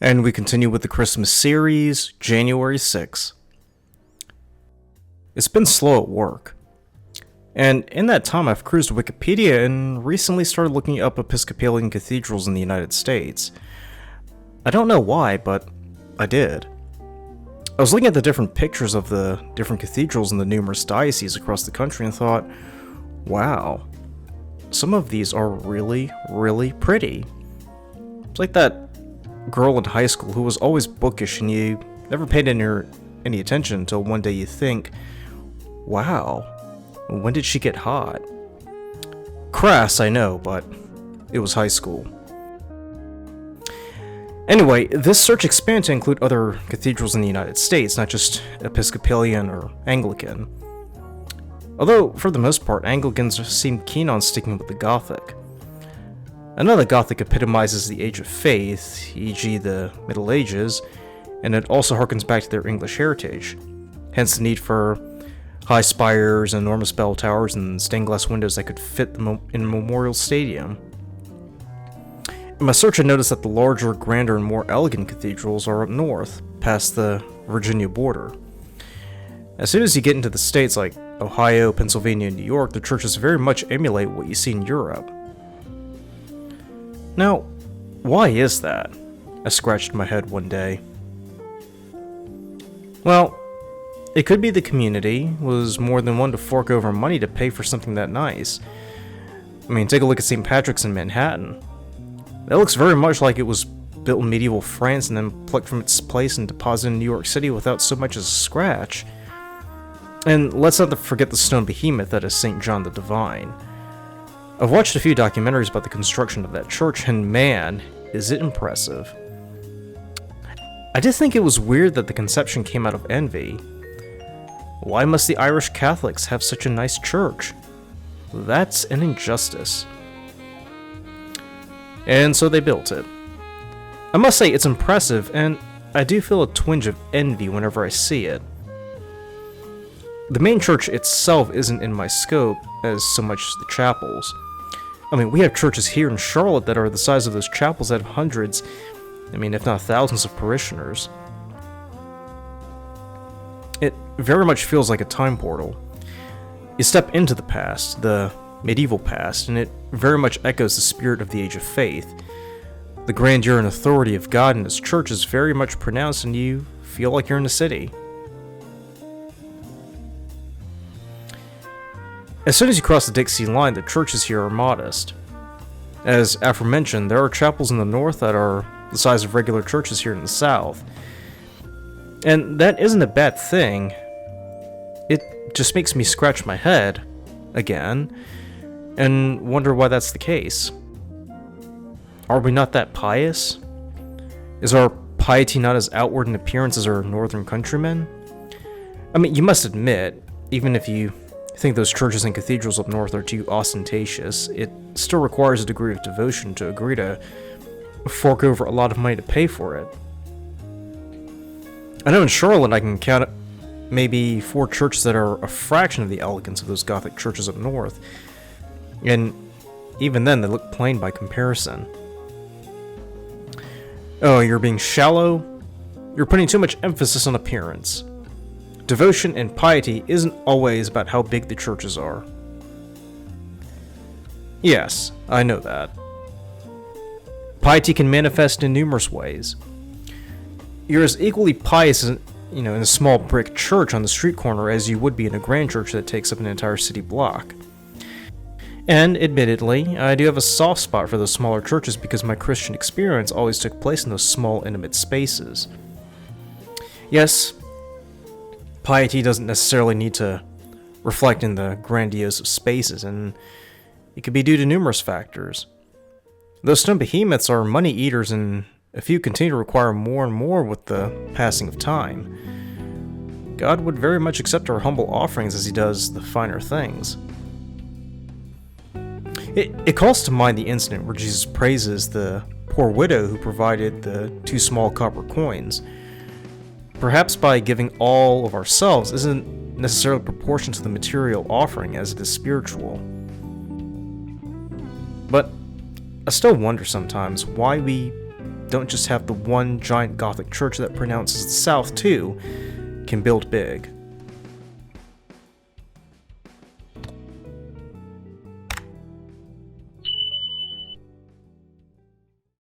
And we continue with the Christmas series, January 6th. It's been slow at work. And in that time, I've cruised Wikipedia and recently started looking up Episcopalian cathedrals in the United States. I don't know why, but I did. I was looking at the different pictures of the different cathedrals in the numerous dioceses across the country and thought, wow, some of these are really, really pretty. It's like that girl in high school who was always bookish and you never paid any attention until one day you think, wow, when did she get hot? Crass, I know, but it was high school. Anyway, this search expanded to include other cathedrals in the United States, not just Episcopalian or Anglican. Although, for the most part, Anglicans seem keen on sticking with the Gothic. I know that Gothic epitomizes the age of faith, e.g. the Middle Ages, and it also harkens back to their English heritage, hence the need for high spires, enormous bell towers, and stained glass windows that could fit in a memorial stadium. In my search I noticed that the larger, grander, and more elegant cathedrals are up north, past the Virginia border. As soon as you get into the states like Ohio, Pennsylvania, and New York, the churches very much emulate what you see in Europe. Now, why is that? I scratched my head one day. Well, it could be the community was more than one to fork over money to pay for something that nice. I mean, take a look at St. Patrick's in Manhattan. That looks very much like it was built in medieval France and then plucked from its place and deposited in New York City without so much as a scratch. And let's not forget the stone behemoth that is St. John the Divine. I've watched a few documentaries about the construction of that church, and man, is it impressive. I did think it was weird that the conception came out of envy. Why must the Irish Catholics have such a nice church? That's an injustice. And so they built it. I must say it's impressive, and I do feel a twinge of envy whenever I see it. The main church itself isn't in my scope as so much as the chapels. I mean, we have churches here in Charlotte that are the size of those chapels that have hundreds, if not thousands of parishioners. It very much feels like a time portal. You step into the past, the medieval past, and it very much echoes the spirit of the Age of Faith. The grandeur and authority of God and His church is very much pronounced, and you feel like you're in a city. As soon as you cross the Dixie line, the churches here are modest. As aforementioned, there are chapels in the north that are the size of regular churches here in the south. And that isn't a bad thing. It just makes me scratch my head, again, and wonder why that's the case. Are we not that pious? Is our piety not as outward in appearance as our northern countrymen? I mean, you must admit, even if you think those churches and cathedrals up north are too ostentatious, it still requires a degree of devotion to agree to fork over a lot of money to pay for it. I know in Charlotte I can count maybe 4 churches that are a fraction of the elegance of those Gothic churches up north, and even then they look plain by comparison. Oh, you're being shallow? You're putting too much emphasis on appearance. Devotion and piety isn't always about how big the churches are. Yes, I know that. Piety can manifest in numerous ways. You're as equally pious in a small brick church on the street corner as you would be in a grand church that takes up an entire city block. And admittedly, I do have a soft spot for those smaller churches because my Christian experience always took place in those small, intimate spaces. Yes, piety doesn't necessarily need to reflect in the grandiose of spaces, and it could be due to numerous factors. Those stone behemoths are money eaters, and a few continue to require more and more with the passing of time. God would very much accept our humble offerings as He does the finer things. It calls to mind the incident where Jesus praises the poor widow who provided the 2 small copper coins. Perhaps by giving all of ourselves isn't necessarily proportional to the material offering as it is spiritual. But I still wonder sometimes why we Don't just have the one giant Gothic church that pronounces the South too. Can build big.